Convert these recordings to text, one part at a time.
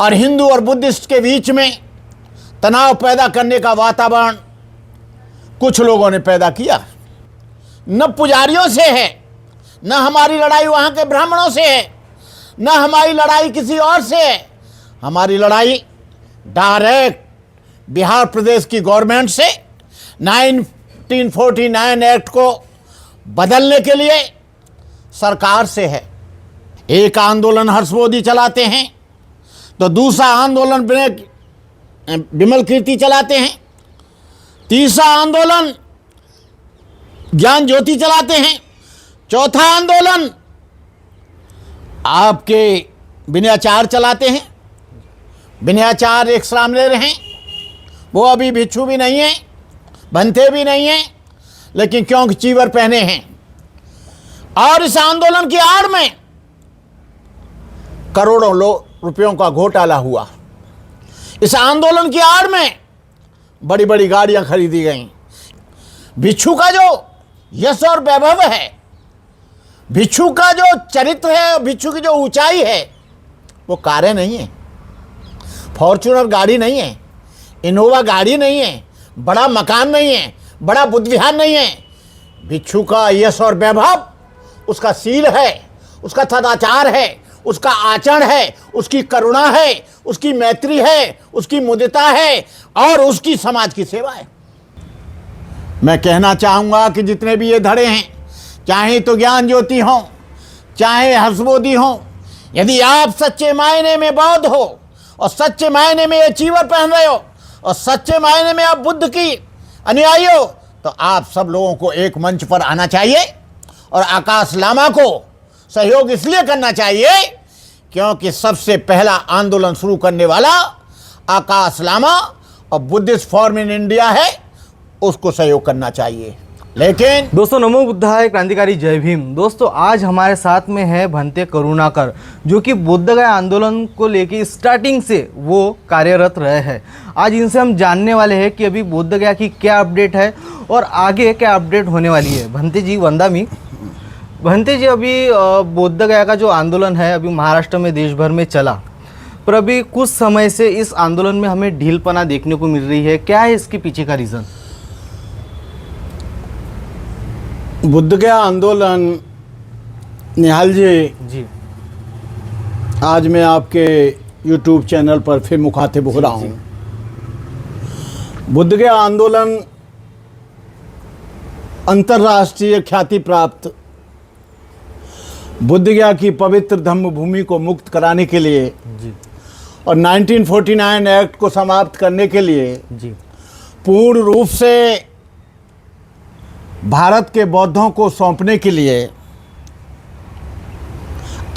और हिंदू और बुद्धिस्ट के बीच में तनाव पैदा करने का वातावरण कुछ लोगों ने पैदा किया। न पुजारियों से है, न हमारी लड़ाई वहाँ के ब्राह्मणों से है, न हमारी लड़ाई किसी और से है। हमारी लड़ाई डायरेक्ट बिहार प्रदेश की गवर्नमेंट से 1949 एक्ट को बदलने के लिए सरकार से है। एक आंदोलन हर्ष मोदी चलाते हैं तो दूसरा आंदोलन विमल कीर्ति चलाते हैं, तीसरा आंदोलन ज्ञान ज्योति चलाते हैं, चौथा आंदोलन आपके विनयाचार चलाते हैं। विनयाचार एक नाम ले रहे हैं, वो अभी भिक्षु भी नहीं है, बनते भी नहीं है, लेकिन क्योंकि चीवर पहने हैं। और इस आंदोलन की आड़ में करोड़ों रुपयों का घोटाला हुआ। इस आंदोलन की आड़ में बड़ी बड़ी गाड़ियां खरीदी गईं। भिक्षु का जो यश और वैभव है, भिक्षु का जो चरित्र है, भिक्षु की जो ऊंचाई है, वो कारें नहीं है, फॉर्च्यूनर गाड़ी नहीं है, इनोवा गाड़ी नहीं है, बड़ा मकान नहीं है, बड़ा बुद्ध विहार नहीं है। भिक्षु का यश और वैभव उसका सील है, उसका सदाचार है, उसका आचरण है, उसकी करुणा है, उसकी मैत्री है, उसकी मुदिता है और उसकी समाज की सेवा है। मैं कहना चाहूँगा कि जितने भी ये धड़े हैं, चाहे तो ज्ञान ज्योति हो, चाहे हर्ष मोदी हो, यदि आप सच्चे मायने में बौद्ध हो और सच्चे मायने में ये चीवर पहन रहे हो और सच्चे मायने में आप बुद्ध की अनुयायी हो, तो आप सब लोगों को एक मंच पर आना चाहिए और आकाश लामा को सहयोग इसलिए करना चाहिए क्योंकि सबसे पहला आंदोलन शुरू करने वाला आकाश लामा और बुद्धिस्ट फोरम इन इंडिया है, उसको सहयोग करना चाहिए। लेकिन दोस्तों, नमो बुद्धाय, क्रांतिकारी जय भीम। दोस्तों, आज हमारे साथ में है भंते करुणाकर, जो कि बोधगया आंदोलन को लेकर स्टार्टिंग से वो कार्यरत रहे हैं। आज इनसे हम जानने वाले हैं कि अभी बोधगया की क्या अपडेट है और आगे क्या अपडेट होने वाली है। भंते जी वंदामी। भंते जी, अभी बोधगया का जो आंदोलन है अभी महाराष्ट्र में देश भर में चला, पर अभी कुछ समय से इस आंदोलन में हमें ढीलपना देखने को मिल रही है। क्या है इसके पीछे का रीज़न? बोधगया आंदोलन, निहाल जी, आज मैं आपके YouTube चैनल पर फिर मुखातिब हो रहा हूँ। बोधगया आंदोलन अंतर्राष्ट्रीय ख्याति प्राप्त बोधगया की पवित्र धम्म भूमि को मुक्त कराने के लिए और 1949 एक्ट को समाप्त करने के लिए पूर्ण रूप से भारत के बौद्धों को सौंपने के लिए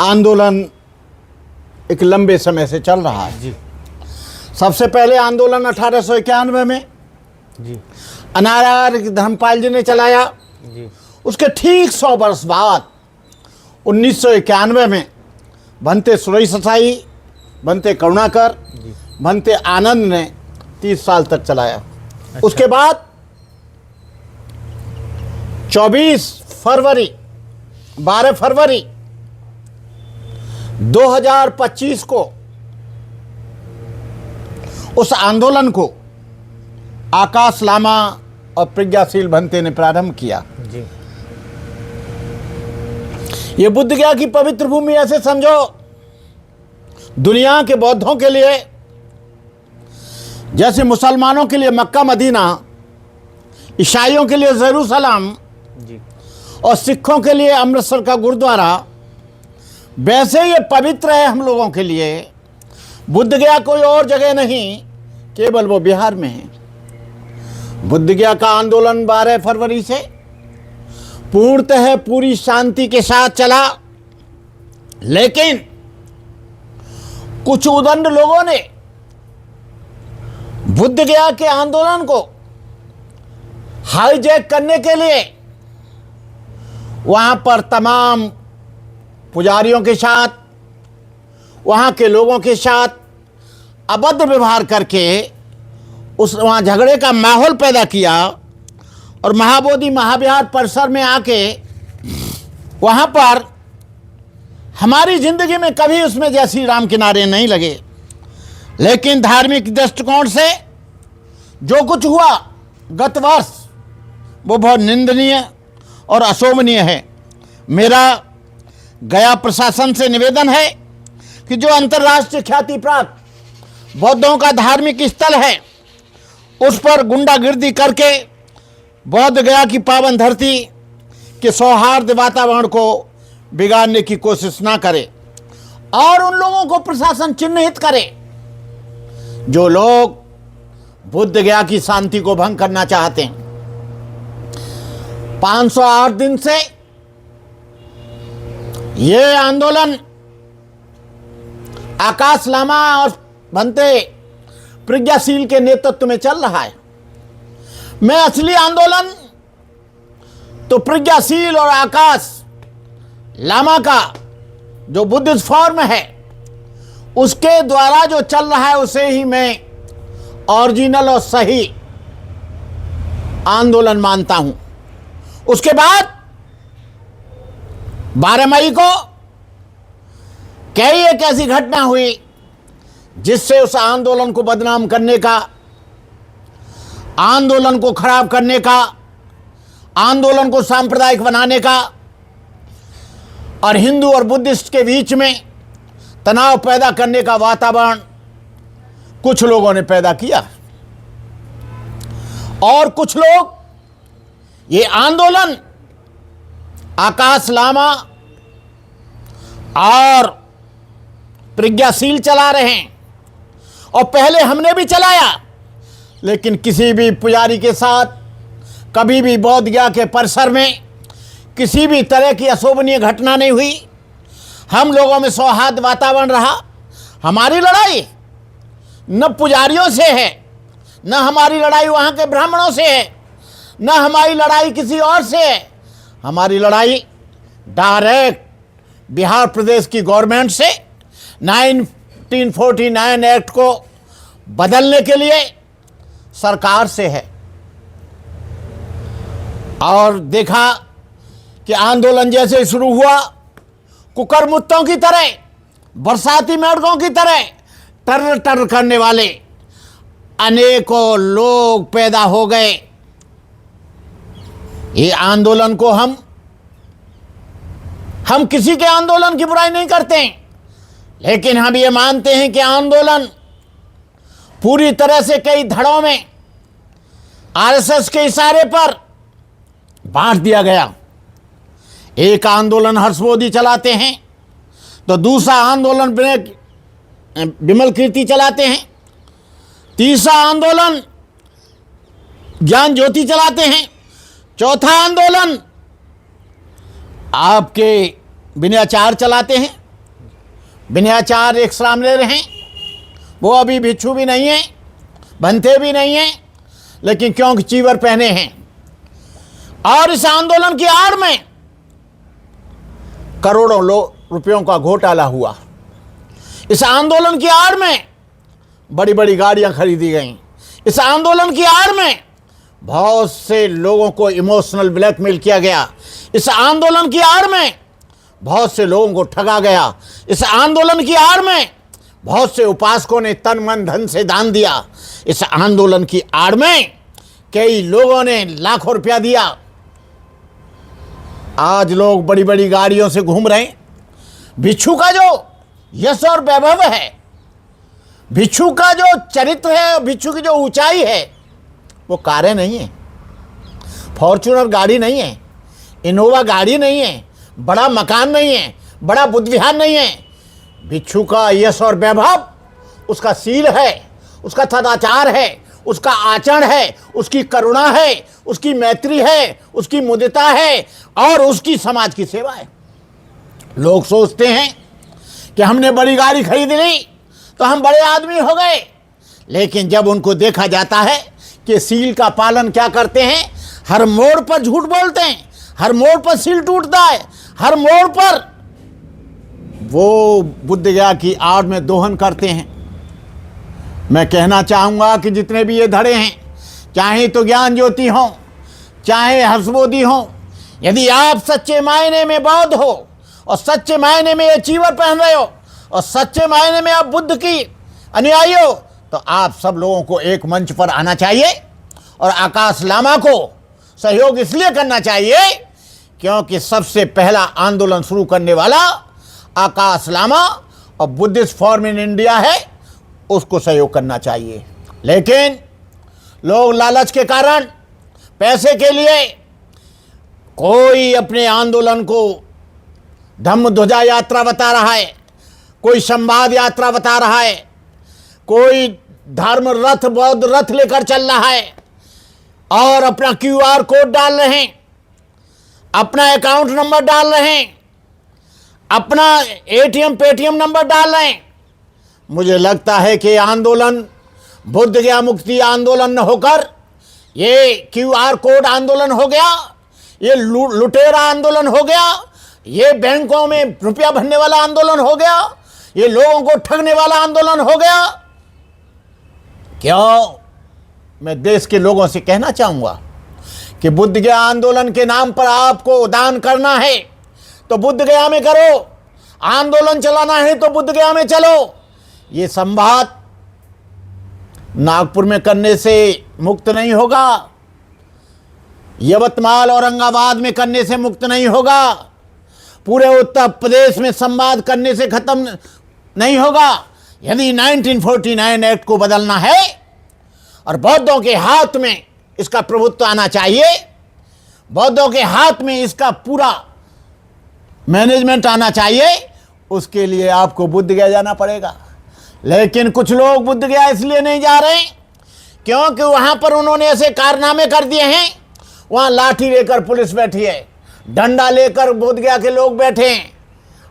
आंदोलन एक लंबे समय से चल रहा है। सबसे पहले आंदोलन 1891 में अनारार धर्मपाल जी ने चलाया। उसके ठीक 100 वर्ष बाद 1991 में भंते सुरेश साई, भंते करुणाकर, भंते आनंद ने 30 साल तक चलाया। अच्छा। उसके बाद 12 फरवरी 2025 को उस आंदोलन को आकाश लामा और प्रज्ञाशील भंते ने प्रारंभ किया। ये बोधगया की पवित्र भूमि ऐसे समझो, दुनिया के बौद्धों के लिए जैसे मुसलमानों के लिए मक्का मदीना, ईसाइयों के लिए जेरूसलम और सिखों के लिए अमृतसर का गुरुद्वारा, वैसे ये पवित्र है हम लोगों के लिए। बोधगया कोई और जगह नहीं, केवल वो बिहार में है। बोधगया का आंदोलन 12 फरवरी से पूर्णतः पूरी शांति के साथ चला, लेकिन कुछ उदंड लोगों ने बोधगया के आंदोलन को हाईजैक करने के लिए वहां पर तमाम पुजारियों के साथ, वहां के लोगों के साथ अभद्र व्यवहार करके वहां झगड़े का माहौल पैदा किया और महाबोधि महाविहार परिसर में आके वहां पर हमारी जिंदगी में कभी उसमें जय श्री राम के नारे नहीं लगे, लेकिन धार्मिक दृष्टिकोण से जो कुछ हुआ गत वर्ष वो बहुत निंदनीय और अशोभनीय है। मेरा गया प्रशासन से निवेदन है कि जो अंतर्राष्ट्रीय ख्याति प्राप्त बौद्धों का धार्मिक स्थल है उस पर गुंडागिर्दी करके बौद्ध गया की पावन धरती के सौहार्द वातावरण को बिगाड़ने की कोशिश ना करे और उन लोगों को प्रशासन चिन्हित करे जो लोग बुद्ध गया की शांति को भंग करना चाहते हैं। 508 दिन से ये आंदोलन आकाश लामा और भंते प्रज्ञाशील के नेतृत्व में चल रहा है। मैं असली आंदोलन तो प्रज्ञाशील और आकाश लामा का जो बुद्धिस्ट फॉर्म है उसके द्वारा जो चल रहा है उसे ही मैं ओरिजिनल और सही आंदोलन मानता हूं। उसके बाद 12 मई को कई एक ऐसी घटना हुई जिससे उस आंदोलन को बदनाम करने का, आंदोलन को खराब करने का, आंदोलन को सांप्रदायिक बनाने का और हिंदू और बुद्धिस्ट के बीच में तनाव पैदा करने का वातावरण कुछ लोगों ने पैदा किया और कुछ लोग ये आंदोलन आकाश लामा और प्रज्ञाशील चला रहे हैं और पहले हमने भी चलाया, लेकिन किसी भी पुजारी के साथ कभी भी बौद्ध गया के परिसर में किसी भी तरह की अशोभनीय घटना नहीं हुई। हम लोगों में सौहार्द वातावरण रहा। हमारी लड़ाई न पुजारियों से है, न हमारी लड़ाई वहाँ के ब्राह्मणों से है, न हमारी लड़ाई किसी और से है। हमारी लड़ाई डायरेक्ट बिहार प्रदेश की गवर्नमेंट से 1949 एक्ट को बदलने के लिए सरकार से है। और देखा कि आंदोलन जैसे शुरू हुआ कुकरमुत्तों की तरह, बरसाती मेढकों की तरह टर टर करने वाले अनेकों लोग पैदा हो गए। ये आंदोलन को हम किसी के आंदोलन की बुराई नहीं करते हैं, लेकिन हम ये मानते हैं कि आंदोलन पूरी तरह से कई धड़ों में आरएसएस के इशारे पर बांट दिया गया। एक आंदोलन हर्ष मोदी चलाते हैं तो दूसरा आंदोलन विमल कीर्ति चलाते हैं, तीसरा आंदोलन ज्ञान ज्योति चलाते हैं, चौथा आंदोलन आपके विनयाचार चलाते हैं। विनयाचार एक श्राम ले रहे हैं, वो अभी भिक्षु भी नहीं है, भंते भी नहीं है, लेकिन क्योंकि चीवर पहने हैं। और इस आंदोलन की आड़ में करोड़ों रुपयों का घोटाला हुआ। इस आंदोलन की आड़ में बड़ी बड़ी गाड़ियां खरीदी गईं। इस आंदोलन की आड़ में बहुत से लोगों को इमोशनल ब्लैकमेल किया गया। इस आंदोलन की आड़ में बहुत से लोगों को ठगा गया। इस आंदोलन की आड़ में बहुत से उपासकों ने तन मन धन से दान दिया। इस आंदोलन की आड़ में कई लोगों ने लाखों रुपया दिया। आज लोग बड़ी बड़ी गाड़ियों से घूम रहे हैं। भिक्षु का जो यश और वैभव है, भिक्षु का जो चरित्र है, भिक्षु की जो ऊंचाई है, वो कारें नहीं है, फॉर्च्यूनर गाड़ी नहीं है, इनोवा गाड़ी नहीं है, बड़ा मकान नहीं है, बड़ा बुद्ध विहार नहीं है। भिक्षु का यश और वैभव उसका शील है, उसका सदाचार है, उसका आचरण है, उसकी करुणा है, उसकी मैत्री है, उसकी मुदिता है और उसकी समाज की सेवा है। लोग सोचते हैं कि हमने बड़ी गाड़ी खरीद ली तो हम बड़े आदमी हो गए, लेकिन जब उनको देखा जाता है कि सील का पालन क्या करते हैं, हर मोड़ पर झूठ बोलते हैं, हर मोड़ पर सील टूटता है, हर मोड़ पर वो बुद्ध गया की आड़ में दोहन करते हैं। मैं कहना चाहूँगा कि जितने भी ये धड़े हैं, चाहे तो ज्ञान ज्योति हो, चाहे हर्षबोधि हो, यदि आप सच्चे मायने में बौद्ध हो और सच्चे मायने में ये चीवर पहन रहे हो और सच्चे मायने में आप बुद्ध की अनुयायी हो तो आप सब लोगों को एक मंच पर आना चाहिए और आकाश लामा को सहयोग इसलिए करना चाहिए क्योंकि सबसे पहला आंदोलन शुरू करने वाला आकाश लामा और बुद्धिस्ट फोरम इन इंडिया है, उसको सहयोग करना चाहिए। लेकिन लोग लालच के कारण, पैसे के लिए कोई अपने आंदोलन को धम्म ध्वजा यात्रा बता रहा है, कोई संवाद यात्रा बता रहा है, कोई धर्म रथ बौद्ध रथ लेकर चल रहा है और अपना QR कोड डाल रहे हैं, अपना अकाउंट नंबर डाल रहे हैं, अपना ATM पेटीएम नंबर डाल रहे हैं। मुझे लगता है कि आंदोलन बुद्ध गया मुक्ति आंदोलन न होकर ये QR कोड आंदोलन हो गया, ये लुटेरा आंदोलन हो गया, ये बैंकों में रुपया भरने वाला आंदोलन हो गया, ये लोगों को ठगने वाला आंदोलन हो गया। क्यों? मैं देश के लोगों से कहना चाहूंगा कि बुद्ध गया आंदोलन के नाम पर आपको दान करना है तो बुद्ध गया में करो, आंदोलन चलाना है तो बुद्ध गया में चलो। ये संवाद नागपुर में करने से मुक्त नहीं होगा, यवतमाल औरंगाबाद में करने से मुक्त नहीं होगा, पूरे उत्तर प्रदेश में संवाद करने से खत्म नहीं होगा। यदि 1949 एक्ट को बदलना है और बौद्धों के हाथ में इसका प्रभुत्व आना चाहिए, बौद्धों के हाथ में इसका पूरा मैनेजमेंट आना चाहिए, उसके लिए आपको बुद्ध गया जाना पड़ेगा। लेकिन कुछ लोग बुद्ध गया इसलिए नहीं जा रहे क्योंकि वहां पर उन्होंने ऐसे कारनामे कर दिए हैं। वहां लाठी लेकर पुलिस बैठी है, डंडा लेकर बुद्ध गया के लोग बैठे हैं।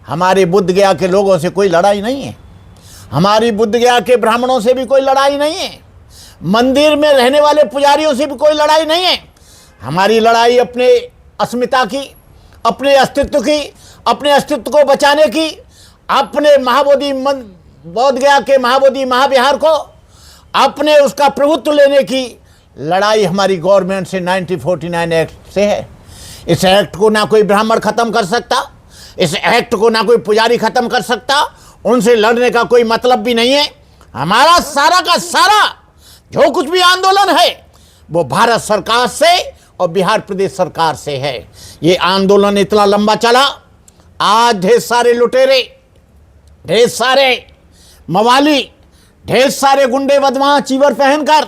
हमारे बुद्ध गया के लोगों से कोई लड़ाई नहीं है, हमारी बुद्ध गया के ब्राह्मणों से भी कोई लड़ाई नहीं है, मंदिर में रहने वाले पुजारियों से भी कोई लड़ाई नहीं है। हमारी लड़ाई अपने अस्मिता की, अपने अस्तित्व की, अपने अस्तित्व को बचाने की, अपने महाबोधि बौद्ध गया के महाबोधि महाविहार को अपने उसका प्रभुत्व लेने की लड़ाई हमारी गवर्नमेंट से 1949 एक्ट से है। इस एक्ट को ना कोई ब्राह्मण खत्म कर सकता, इस एक्ट को ना कोई पुजारी खत्म कर सकता, उनसे लड़ने का कोई मतलब भी नहीं है। हमारा सारा का सारा जो कुछ भी आंदोलन है वो भारत सरकार से और बिहार प्रदेश सरकार से है। ये आंदोलन इतना लंबा चला, आज ढेर सारे लुटेरे, ढेर सारे मवाली, ढेर सारे गुंडे बदमाश चीवर पहनकर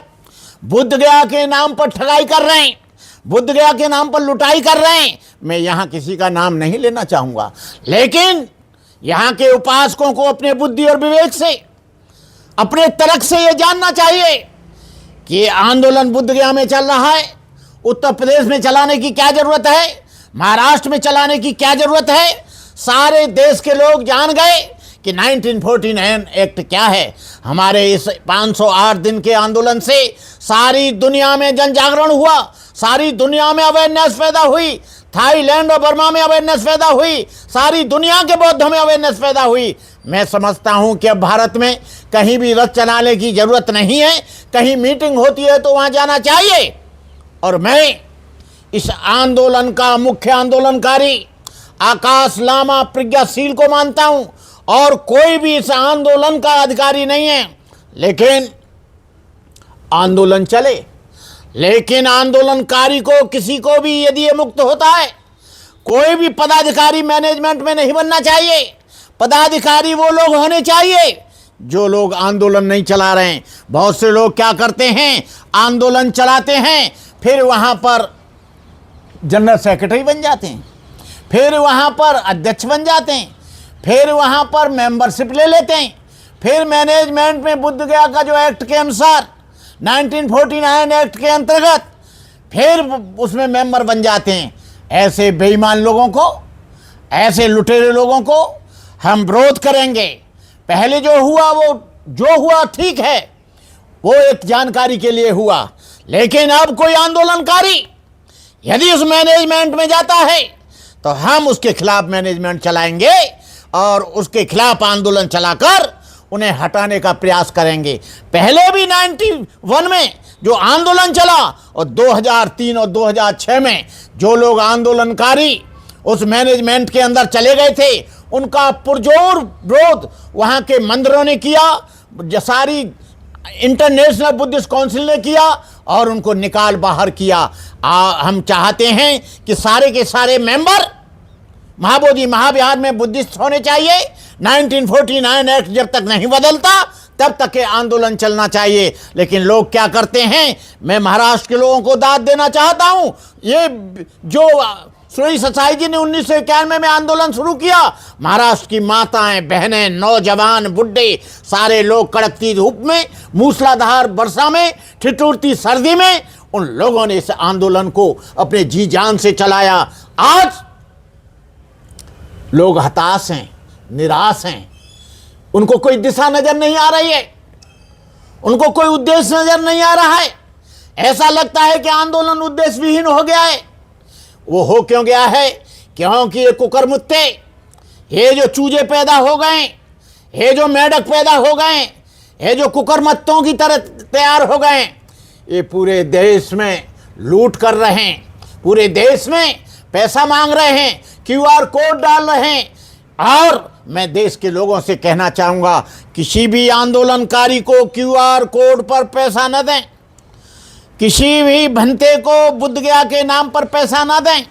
बुद्ध गया के नाम पर ठगाई कर रहे हैं, बुद्ध गया के नाम पर लुटाई कर रहे हैं। मैं यहाँ किसी का नाम नहीं लेना चाहूँगा, लेकिन यहाँ के उपासकों को अपने बुद्धि और विवेक से, अपने तर्क से ये जानना चाहिए कि ये आंदोलन बुद्ध गया में चल रहा है, उत्तर प्रदेश में चलाने की क्या जरूरत है, महाराष्ट्र में चलाने की क्या जरूरत है। सारे देश के लोग जान गए कि 1949 एक्ट क्या है। हमारे इस 508 दिन के आंदोलन से सारी दुनिया में जन जागरण हुआ, सारी दुनिया में अवेयरनेस पैदा हुई, थाईलैंड और बर्मा में अवेयरनेस पैदा हुई, सारी दुनिया के बौद्धों में अवेयरनेस पैदा हुई। मैं समझता हूं कि अब भारत में कहीं भी रथ चलाने की जरूरत नहीं है, कहीं मीटिंग होती है तो वहां जाना चाहिए। और मैं इस आंदोलन का मुख्य आंदोलनकारी आकाश लामा प्रज्ञाशील को मानता हूं और कोई भी इस आंदोलन का अधिकारी नहीं है। लेकिन आंदोलन चले, लेकिन आंदोलनकारी को किसी को भी यदि ये मुक्त होता है, कोई भी पदाधिकारी मैनेजमेंट में नहीं बनना चाहिए। पदाधिकारी वो लोग होने चाहिए जो लोग आंदोलन नहीं चला रहे हैं। बहुत से लोग क्या करते हैं, आंदोलन चलाते हैं, फिर वहां पर जनरल सेक्रेटरी बन जाते हैं, फिर वहां पर अध्यक्ष बन जाते हैं, फिर वहां पर मेंबरशिप ले लेते हैं, फिर मैनेजमेंट में बुद्ध गया का जो एक्ट के अनुसार 1949 एक्ट के अंतर्गत फिर उसमें मेंबर बन जाते हैं। ऐसे बेईमान लोगों को, ऐसे लुटेरे लोगों को हम विरोध करेंगे। पहले जो हुआ ठीक है, वो एक जानकारी के लिए हुआ, लेकिन अब कोई आंदोलनकारी यदि उस मैनेजमेंट में जाता है तो हम उसके खिलाफ मैनेजमेंट चलाएंगे और उसके खिलाफ आंदोलन चलाकर उन्हें हटाने का प्रयास करेंगे। पहले भी 91 में जो आंदोलन चला और 2003 और 2006 में जो लोग आंदोलनकारी उस मैनेजमेंट के अंदर चले गए थे, उनका पुरजोर विरोध वहां के मंदिरों ने किया, सारी इंटरनेशनल बुद्धिस्ट काउंसिल ने किया और उनको निकाल बाहर किया। हम चाहते हैं कि सारे के सारे मेंबर महाबोधि महाविहार में बुद्धिस्ट होने चाहिए। 1949 एक्ट जब तक नहीं बदलता तब तक के आंदोलन चलना चाहिए। लेकिन लोग क्या करते हैं, मैं महाराष्ट्र के लोगों को दाद देना चाहता हूं। ये जो सुरेश ससाई जी ने 1991 में आंदोलन शुरू किया, महाराष्ट्र की माताएं, बहनें, नौजवान, बुढ़े, सारे लोग कड़कती धूप में, मूसलाधार वर्षा में, ठिठुरती सर्दी में, उन लोगों ने इस आंदोलन को अपने जी जान से चलाया। आज लोग हताश हैं, निराश हैं, उनको कोई दिशा नजर नहीं आ रही है, उनको कोई उद्देश्य नजर नहीं आ रहा है। ऐसा लगता है कि आंदोलन उद्देश्य विहीन हो गया है। वो हो क्यों गया है? क्योंकि ये कुकरमुत्ते, ये जो चूजे पैदा हो गए, ये जो मेढक पैदा हो गए, ये जो कुकरमुत्तों की तरह तैयार हो गए, ये पूरे देश में लूट कर रहे हैं, पूरे देश में पैसा मांग रहे हैं, QR कोड डाल रहे हैं। और मैं देश के लोगों से कहना चाहूँगा, किसी भी आंदोलनकारी को QR कोड पर पैसा न दें, किसी भी भंते को बुद्ध गया के नाम पर पैसा ना दें,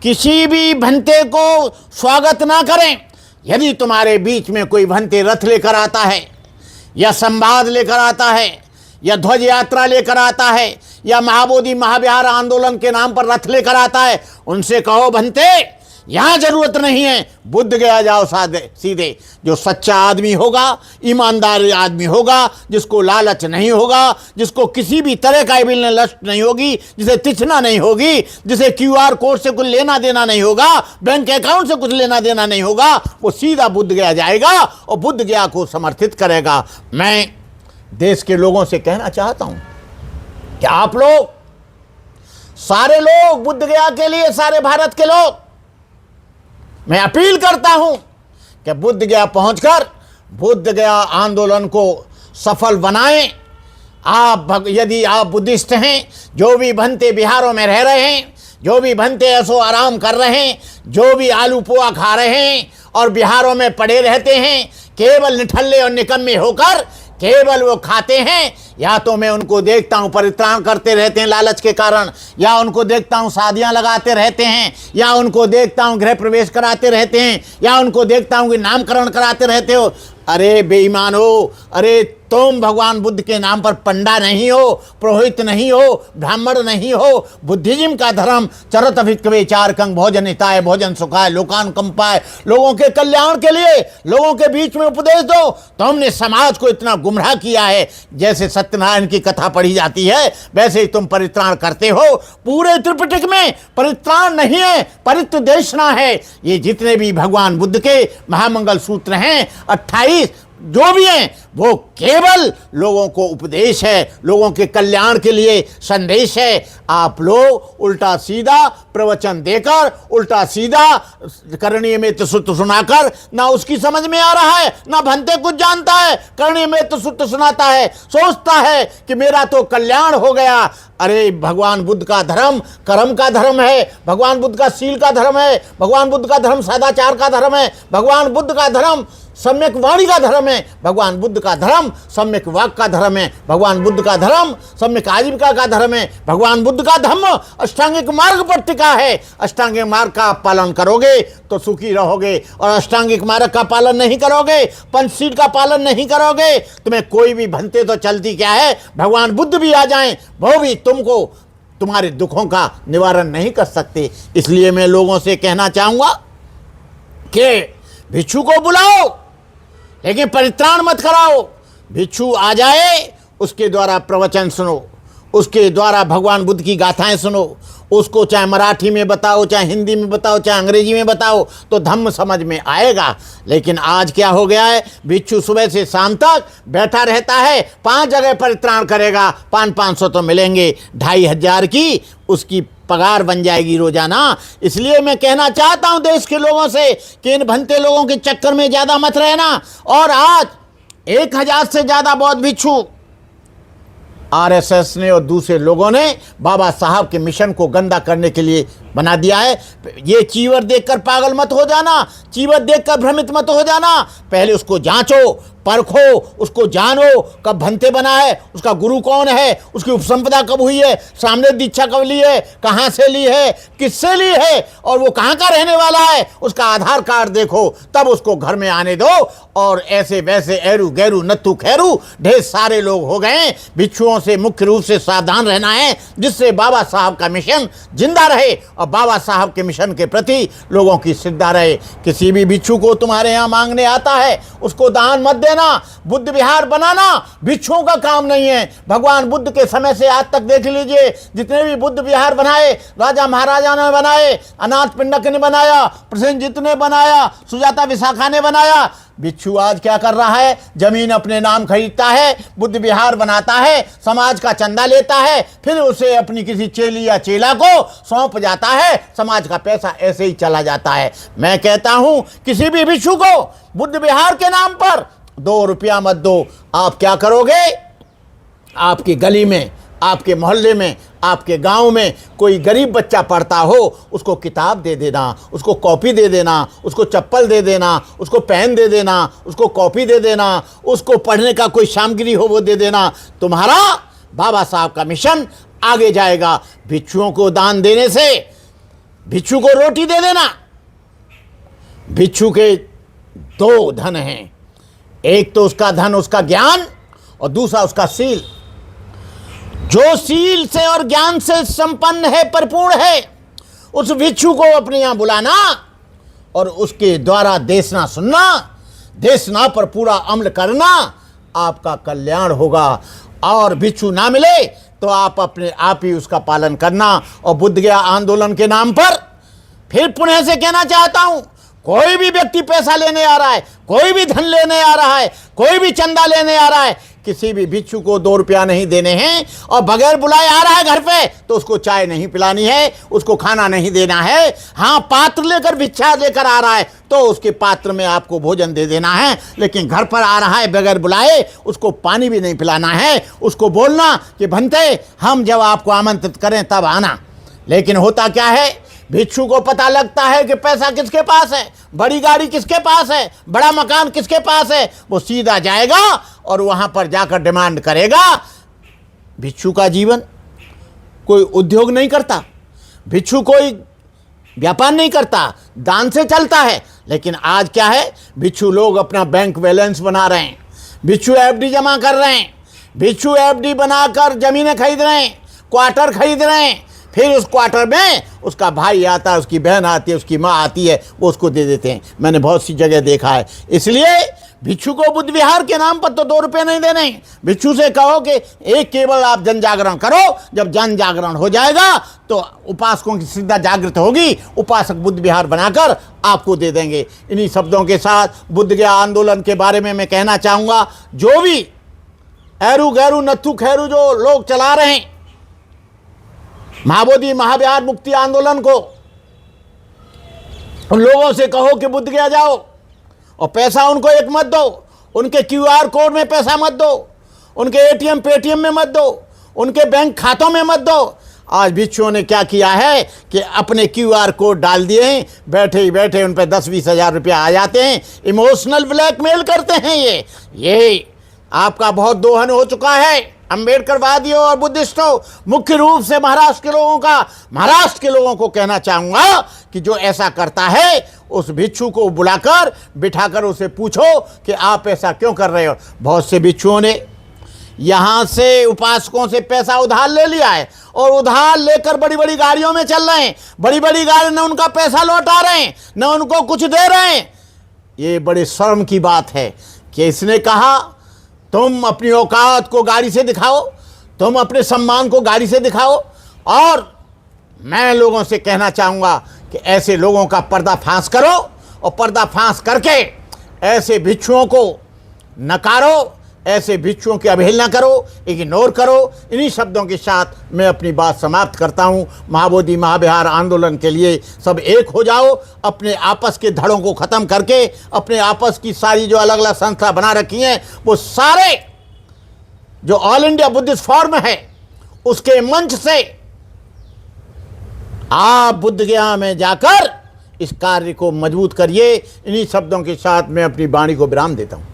किसी भी भंते को स्वागत ना करें। यदि तुम्हारे बीच में कोई भंते रथ लेकर आता है, या संवाद लेकर आता है, या ध्वज यात्रा लेकर आता है, या महाबोधि महाविहार आंदोलन के नाम पर रथ लेकर आता है, उनसे कहो भंते यहाँ जरूरत नहीं है, बुद्ध गया जाओ सीधे। जो सच्चा आदमी होगा, ईमानदार आदमी होगा, जिसको लालच नहीं होगा, जिसको किसी भी तरह का बिल लस्ट नहीं होगी, जिसे तिछना नहीं होगी, जिसे QR कोड से कुछ लेना देना नहीं होगा, बैंक अकाउंट से कुछ लेना देना नहीं होगा, वो सीधा बुद्ध गया जाएगा और बुद्ध गया को समर्थित करेगा। मैं देश के लोगों से कहना चाहता हूं कि आप लोग, सारे लोग बुद्ध गया के लिए, सारे भारत के लोग, मैं अपील करता हूं कि बुद्ध गया पहुंचकर बुद्ध गया आंदोलन को सफल बनाएं। यदि आप बुद्धिस्ट हैं, जो भी भंते बिहारों में रह रहे हैं, जो भी भंते ऐसो आराम कर रहे हैं, जो भी आलू पोहा खा रहे हैं और बिहारों में पड़े रहते हैं, केवल निठल्ले और निकम्मे होकर केवल वो खाते हैं, या तो मैं उनको देखता हूं परित्राण करते रहते हैं लालच के कारण, या उनको देखता हूं शादियां लगाते रहते हैं, या उनको देखता हूं गृह प्रवेश कराते रहते हैं, या उनको देखता हूं कि नामकरण कराते रहते हो। अरे बेईमान हो, अरे तुम भगवान बुद्ध के नाम पर पंडा नहीं हो, पुरोहित नहीं हो, ब्राह्मण नहीं हो। बुद्धिज्म का धर्म चरत भिक्खवे चारकं भोजन हिताय भोजन सुखाय लोकानुकंपाय, लोगों के कल्याण के लिए लोगों के बीच में उपदेश दो। तुमने समाज को इतना गुमराह किया है, जैसे सत्यनारायण की कथा पढ़ी जाती है वैसे ही तुम परित्राण करते हो। पूरे त्रिपिटक में परित्राण नहीं है, परित्यादेशना है। ये जितने भी भगवान बुद्ध के महामंगल सूत्र हैं 28 जो भी हैं, वो केवल लोगों को उपदेश है, लोगों के कल्याण के लिए संदेश है। आप लोग उल्टा सीधा प्रवचन देकर, उल्टा सीधा करणीय में सुत्त सुनाकर, ना उसकी समझ में आ रहा है, ना भंते कुछ जानता है, करणीय में सुत्त सुनाता है, सोचता है कि मेरा तो कल्याण हो गया। अरे भगवान बुद्ध का धर्म कर्म का धर्म है, भगवान बुद्ध का शील का धर्म है, भगवान बुद्ध का धर्म सदाचार का धर्म है, भगवान बुद्ध का धर्म सम्यक वाणी का धर्म है, भगवान बुद्ध का धर्म सम्यक वाक का धर्म है, भगवान बुद्ध का धर्म सम्यक आजीविका का धर्म है, भगवान बुद्ध का धर्म अष्टांगिक मार्ग पर टिका है। अष्टांगिक मार्ग का पालन करोगे तो सुखी रहोगे, और अष्टांगिक मार्ग का पालन नहीं करोगे, पंचशील का पालन नहीं करोगे, तुम्हें कोई भी भंते तो चलती क्या है, भगवान बुद्ध भी आ जाएं, वो भी तुमको तुम्हारे दुखों का निवारण नहीं कर सकते। इसलिए मैं लोगों से कहना चाहूँगा कि भिक्षु को बुलाओ, लेकिन परित्राण मत कराओ। भिक्षु आ जाए, उसके द्वारा प्रवचन सुनो, उसके द्वारा भगवान बुद्ध की गाथाएं सुनो, उसको चाहे मराठी में बताओ, चाहे हिंदी में बताओ, चाहे अंग्रेजी में बताओ, तो धम्म समझ में आएगा। लेकिन आज क्या हो गया है, भिक्षु सुबह से शाम तक बैठा रहता है, 5 जगह परित्राण करेगा, 500 तो मिलेंगे, 2500 की उसकी पगार बन जाएगी रोजाना। इसलिए मैं कहना चाहता हूं देश के लोगों से कि इन भंते लोगों के चक्कर में ज्यादा मत रहना। और आज 1000 से ज्यादा बौद्ध भिक्षु RSS ने और दूसरे लोगों ने बाबा साहब के मिशन को गंदा करने के लिए बना दिया है। ये चीवर देखकर पागल मत हो जाना, चीवर देखकर भ्रमित मत हो जाना, पहले उसको जांचो, परखो, उसको जानो, कब भंते बना है, उसका गुरु कौन है, उसकी उपसंपदा कब हुई है, सामने दीक्षा कब ली है, कहाँ से ली है, किससे ली है, और वो कहाँ का रहने वाला है, उसका आधार कार्ड देखो, तब उसको घर में आने दो। और ऐसे वैसे एरू गैरू नत्थु खैरू ढेर सारे लोग हो गए। भिक्षुओं से मुख्य रूप से सावधान रहना है, जिससे बाबा साहब का मिशन जिंदा रहे और बाबा साहब के मिशन के प्रति लोगों की श्रद्धा रहे। किसी भी भिक्षु को तुम्हारे यहाँ मांगने आता है, उसको दान मत देना। बुद्ध विहार बनाना भिक्षुओं का काम नहीं है। भगवान बुद्ध के समय से आज तक देख लीजिए, जितने भी बुद्ध विहार बनाए, राजा महाराजा ने बनाए, अनाथ पिंडक ने बनाया, प्रसेनजीत ने बनाया, सुजाता विशाखा ने बनाया। भिक्षु आज क्या कर रहा है? जमीन अपने नाम खरीदता है, बुद्ध विहार बनाता है, समाज का चंदा लेता है, फिर उसे अपनी किसी चेली या चेला को सौंप जाता है, समाज का पैसा ऐसे ही चला जाता है। मैं कहता हूं किसी भी भिक्षु को बुद्ध विहार के नाम पर 2 रुपया मत दो। आप क्या करोगे? आपकी गली में, आपके मोहल्ले में, आपके गांव में कोई गरीब बच्चा पढ़ता हो, उसको किताब दे देना, उसको कॉपी दे देना, उसको चप्पल दे देना, उसको पेन दे देना, उसको कॉपी दे देना, उसको पढ़ने का कोई सामग्री हो वो दे देना। तुम्हारा बाबा साहब का मिशन आगे जाएगा। भिक्षुओं को दान देने से भिक्षु को रोटी दे देना। भिक्षु के 2 धन हैं, एक तो उसका धन, उसका ज्ञान, और दूसरा उसका सील। जो सील से और ज्ञान से संपन्न है, परिपूर्ण है, उस भिक्षु को अपने यहां बुलाना और उसके द्वारा देशना सुनना, देशना पर पूरा अमल करना, आपका कल्याण होगा। और भिक्षु ना मिले तो आप अपने आप ही उसका पालन करना। और बुद्ध गया आंदोलन के नाम पर फिर पुनः से कहना चाहता हूं, कोई भी व्यक्ति पैसा लेने आ रहा है, कोई भी धन लेने आ रहा है, कोई भी चंदा लेने आ रहा है, किसी भी भिक्षु को 2 रुपया नहीं देने हैं। और बगैर बुलाए आ रहा है घर पे तो उसको चाय नहीं पिलानी है, उसको खाना नहीं देना है। हाँ, पात्र लेकर भिक्षा लेकर आ रहा है तो उसके पात्र में आपको भोजन दे देना है, लेकिन घर पर आ रहा है बगैर बुलाए, उसको पानी भी नहीं पिलाना है। उसको बोलना कि भंते, हम जब आपको आमंत्रित करें तब आना। लेकिन होता क्या है, भिक्षु को पता लगता है कि पैसा किसके पास है, बड़ी गाड़ी किसके पास है, बड़ा मकान किसके पास है, वो सीधा जाएगा और वहां पर जाकर डिमांड करेगा। भिक्षु का जीवन कोई उद्योग नहीं करता, भिक्षु कोई व्यापार नहीं करता, दान से चलता है। लेकिन आज क्या है, भिक्षु लोग अपना बैंक बैलेंस बना रहे हैं, भिक्षु एफडी जमा कर रहे हैं, भिक्षु एफडी बनाकर जमीनें खरीद रहे हैं, क्वार्टर खरीद रहे हैं। फिर उस क्वार्टर में उसका भाई आता है, उसकी बहन आती है, उसकी माँ आती है, वो उसको दे देते हैं। मैंने बहुत सी जगह देखा है। इसलिए भिक्षु को बुद्ध विहार के नाम पर तो 2 रुपये नहीं देने। भिक्षु से कहो कि एक केवल आप जन जागरण करो। जब जन जागरण हो जाएगा तो उपासकों की श्रद्धा जागृत होगी, उपासक बुद्ध विहार बनाकर आपको दे देंगे। इन्हीं शब्दों के साथ बुद्ध गया आंदोलन के बारे में मैं कहना चाहूँगा, जो भी एरू गैरू नत्थु खैरू जो लोग चला रहे हैं महाबोधि महाविहार मुक्ति आंदोलन को, उन लोगों से कहो कि बुद्ध गया जाओ और पैसा उनको एक मत दो, उनके QR कोड में पैसा मत दो, उनके ATM पेटीएम में मत दो, उनके बैंक खातों में मत दो। आज भिक्षुओं ने क्या किया है कि अपने QR कोड डाल दिए हैं, बैठे ही बैठे उन पर 10-20 हज़ार रुपया आ जाते हैं। इमोशनल ब्लैकमेल करते हैं। ये आपका बहुत दोहन हो चुका है। अम्बेडकरवादियों और बुद्धिस्टों, मुख्य रूप से महाराष्ट्र के लोगों को कहना चाहूँगा कि जो ऐसा करता है उस भिक्षु को बुलाकर बिठाकर उसे पूछो कि आप ऐसा क्यों कर रहे हो। बहुत से भिक्षुओं ने यहाँ से उपासकों से पैसा उधार ले लिया है और उधार लेकर बड़ी बड़ी गाड़ियों में चल रहे हैं। बड़ी बड़ी गाड़ी न उनका पैसा लौटा रहे हैं, न उनको कुछ दे रहे हैं। ये बड़े शर्म की बात है कि इसने कहा तुम अपनी औकात को गाड़ी से दिखाओ, तुम अपने सम्मान को गाड़ी से दिखाओ। और मैं लोगों से कहना चाहूँगा कि ऐसे लोगों का पर्दाफाश करो और पर्दाफाश करके ऐसे भिक्षुओं को नकारो, ऐसे भिक्षुओं की अवहेलना करो, इग्नोर करो। इन्हीं शब्दों के साथ मैं अपनी बात समाप्त करता हूँ। महाबोधि महाविहार आंदोलन के लिए सब एक हो जाओ, अपने आपस के धड़ों को ख़त्म करके अपने आपस की सारी जो अलग अलग संस्था बना रखी हैं वो सारे जो ऑल इंडिया बुद्धिस्ट फोरम है उसके मंच से आप बुद्ध गया में जाकर इस कार्य को मजबूत करिए। इन्हीं शब्दों के साथ मैं अपनी वाणी को विराम देता हूँ।